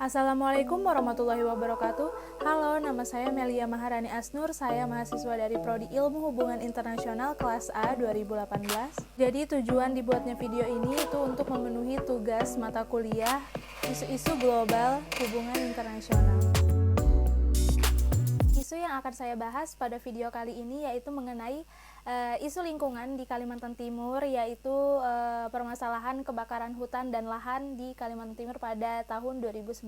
Assalamualaikum warahmatullahi wabarakatuh. Halo, nama saya Melia Maharani Asnur. Saya mahasiswa dari Prodi Ilmu Hubungan Internasional kelas A 2018. Jadi tujuan dibuatnya video ini itu untuk memenuhi tugas mata kuliah isu-isu global hubungan internasional. Isu yang akan saya bahas pada video kali ini yaitu mengenai isu lingkungan di Kalimantan Timur, yaitu permasalahan kebakaran hutan dan lahan di Kalimantan Timur pada tahun 2019.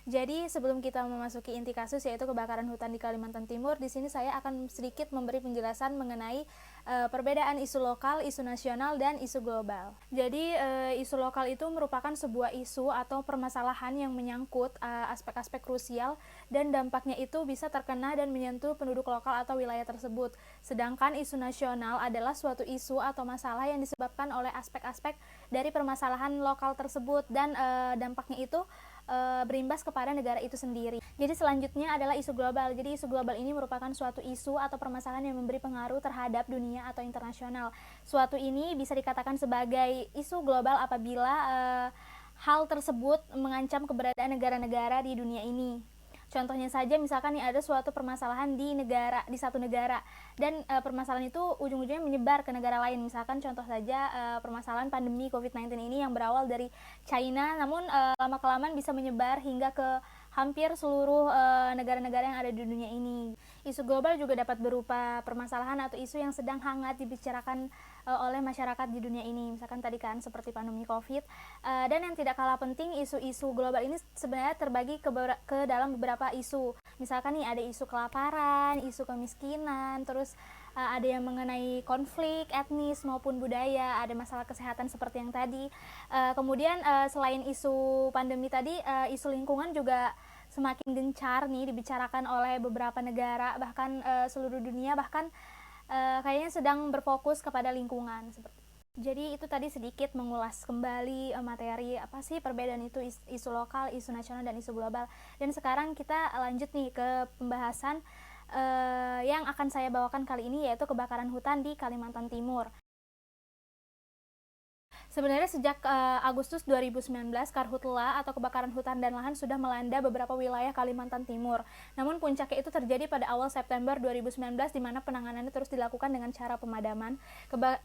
Jadi sebelum kita memasuki inti kasus yaitu kebakaran hutan di Kalimantan Timur, di sini saya akan sedikit memberi penjelasan mengenai perbedaan isu lokal, isu nasional, dan isu global. Jadi isu lokal itu merupakan sebuah isu atau permasalahan yang menyangkut aspek-aspek krusial dan dampaknya itu bisa terkena dan menyentuh penduduk lokal atau wilayah tersebut. Sedangkan isu nasional adalah suatu isu atau masalah yang disebabkan oleh aspek-aspek dari permasalahan lokal tersebut dan dampaknya itu berimbas kepada negara itu sendiri. Jadi selanjutnya adalah isu global. Jadi isu global ini merupakan suatu isu atau permasalahan yang memberi pengaruh terhadap dunia atau internasional. Suatu ini bisa dikatakan sebagai isu global apabila hal tersebut mengancam keberadaan negara-negara di dunia ini. Contohnya saja misalkan nih ada suatu permasalahan di satu negara dan permasalahan itu ujung-ujungnya menyebar ke negara lain. Misalkan contoh saja permasalahan pandemi COVID-19 ini yang berawal dari China namun lama-kelamaan bisa menyebar hingga ke hampir seluruh negara-negara yang ada di dunia ini. Isu global juga dapat berupa permasalahan atau isu yang sedang hangat dibicarakan oleh masyarakat di dunia ini. Misalkan tadi kan seperti pandemi COVID. Dan yang tidak kalah penting, isu-isu global ini sebenarnya terbagi ke dalam beberapa isu. Misalkan nih ada isu kelaparan, isu kemiskinan, terus ada yang mengenai konflik etnis maupun budaya, ada masalah kesehatan seperti yang tadi. Kemudian selain isu pandemi tadi, isu lingkungan juga semakin gencar nih dibicarakan oleh beberapa negara, bahkan seluruh dunia, bahkan kayaknya sedang berfokus kepada lingkungan seperti. Jadi itu tadi sedikit mengulas kembali materi apa sih perbedaan itu isu lokal, isu nasional, dan isu global. Dan sekarang kita lanjut nih ke pembahasan yang akan saya bawakan kali ini, yaitu kebakaran hutan di Kalimantan Timur. Sebenarnya sejak Agustus 2019, karhutla atau kebakaran hutan dan lahan sudah melanda beberapa wilayah Kalimantan Timur. Namun puncaknya itu terjadi pada awal September 2019 di mana penanganannya terus dilakukan dengan cara pemadaman.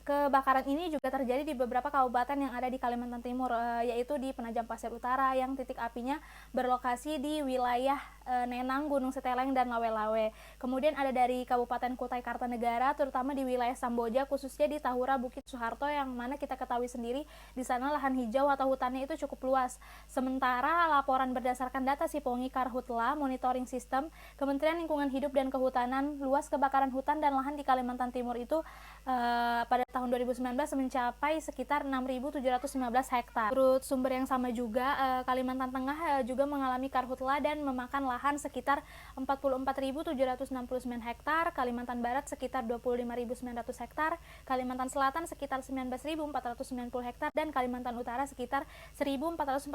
Kebakaran ini juga terjadi di beberapa kabupaten yang ada di Kalimantan Timur, yaitu di Penajam Pasir Utara yang titik apinya berlokasi di wilayah Nenang, Gunung Seteleng, dan Lawe-Lawe. Kemudian ada dari Kabupaten Kutai Kartanegara, terutama di wilayah Samboja, khususnya di Tahura Bukit Soeharto, yang mana kita ketahui sendiri di sana lahan hijau atau hutannya itu cukup luas. Sementara laporan berdasarkan data Sipongi Karhutla Monitoring System, Kementerian Lingkungan Hidup dan Kehutanan, luas kebakaran hutan dan lahan di Kalimantan Timur itu pada tahun 2019 mencapai sekitar 6.715 hektar. Menurut sumber yang sama juga, Kalimantan Tengah juga mengalami karhutla dan memakan lahan sekitar 44.769 hektar, Kalimantan Barat sekitar 25.900 hektar, Kalimantan Selatan sekitar 19.490 hektar, dan Kalimantan Utara sekitar 1.444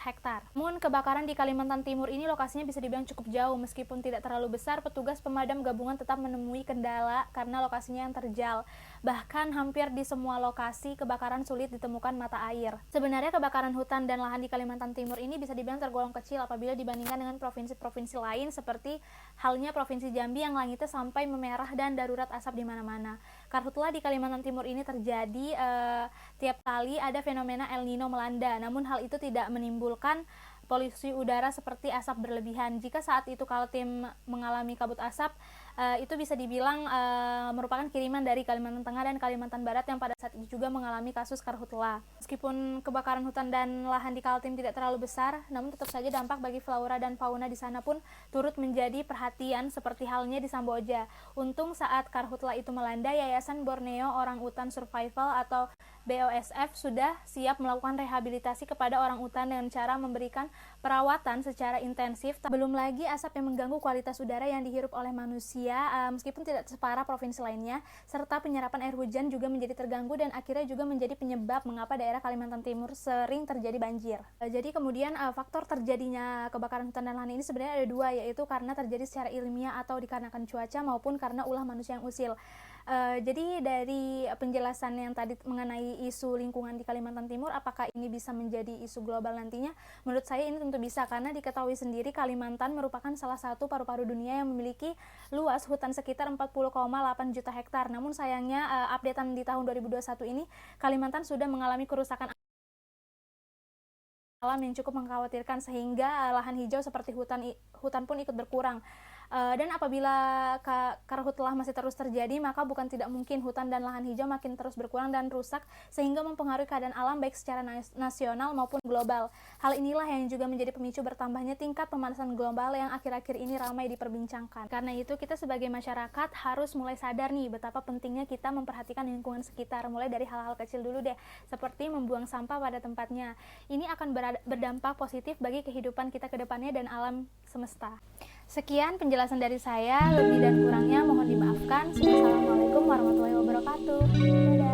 hektar. Namun kebakaran di Kalimantan Timur ini lokasinya bisa dibilang cukup jauh. Meskipun tidak terlalu besar, petugas pemadam gabungan tetap menemui kendala karena lokasinya yang terjal. Bahkan hampir di semua lokasi kebakaran sulit ditemukan mata air. Sebenarnya kebakaran hutan dan lahan di Kalimantan Timur ini bisa dibilang tergolong kecil apabila dibandingkan dengan provinsi-provinsi lain seperti halnya Provinsi Jambi yang langitnya sampai memerah dan darurat asap di mana-mana. Karhutla di Kalimantan Timur ini terjadi tiap kali ada fenomena El Nino melanda, namun hal itu tidak menimbulkan polusi udara seperti asap berlebihan. Jika saat itu Kaltim mengalami kabut asap, itu bisa dibilang merupakan kiriman dari Kalimantan Tengah dan Kalimantan Barat yang pada saat itu juga mengalami kasus karhutla. Meskipun kebakaran hutan dan lahan di Kaltim tidak terlalu besar, namun tetap saja dampak bagi flora dan fauna di sana pun turut menjadi perhatian seperti halnya di Samboja. Untung saat karhutla itu melanda, Yayasan Borneo Orang Utan Survival atau BOSF sudah siap melakukan rehabilitasi kepada orang utan dengan cara memberikan perawatan secara intensif. Belum lagi asap yang mengganggu kualitas udara yang dihirup oleh manusia, meskipun tidak separah provinsi lainnya, serta penyerapan air hujan juga menjadi terganggu dan akhirnya juga menjadi penyebab mengapa daerah Kalimantan Timur sering terjadi banjir. Jadi kemudian faktor terjadinya kebakaran hutan dan lahan ini sebenarnya ada dua, yaitu karena terjadi secara ilmiah atau dikarenakan cuaca maupun karena ulah manusia yang usil. Jadi dari penjelasan yang tadi mengenai isu lingkungan di Kalimantan Timur, apakah ini bisa menjadi isu global nantinya? Menurut saya ini tentu bisa, karena diketahui sendiri Kalimantan merupakan salah satu paru-paru dunia yang memiliki luas hutan sekitar 40,8 juta hektar. Namun sayangnya updatean di tahun 2021 ini, Kalimantan sudah mengalami kerusakan alam yang cukup mengkhawatirkan, sehingga lahan hijau seperti hutan pun ikut berkurang. Dan apabila karhutlah masih terus terjadi, maka bukan tidak mungkin hutan dan lahan hijau makin terus berkurang dan rusak, sehingga mempengaruhi keadaan alam baik secara nasional maupun global. Hal inilah yang juga menjadi pemicu bertambahnya tingkat pemanasan global yang akhir-akhir ini ramai diperbincangkan. Karena itu kita sebagai masyarakat harus mulai sadar nih betapa pentingnya kita memperhatikan lingkungan sekitar, mulai dari hal-hal kecil dulu deh, seperti membuang sampah pada tempatnya. Ini akan berdampak positif bagi kehidupan kita ke depannya dan alam semesta. Sekian penjelasan dari saya, lebih dan kurangnya mohon dimaafkan. Wassalamualaikum warahmatullahi wabarakatuh. Dadah.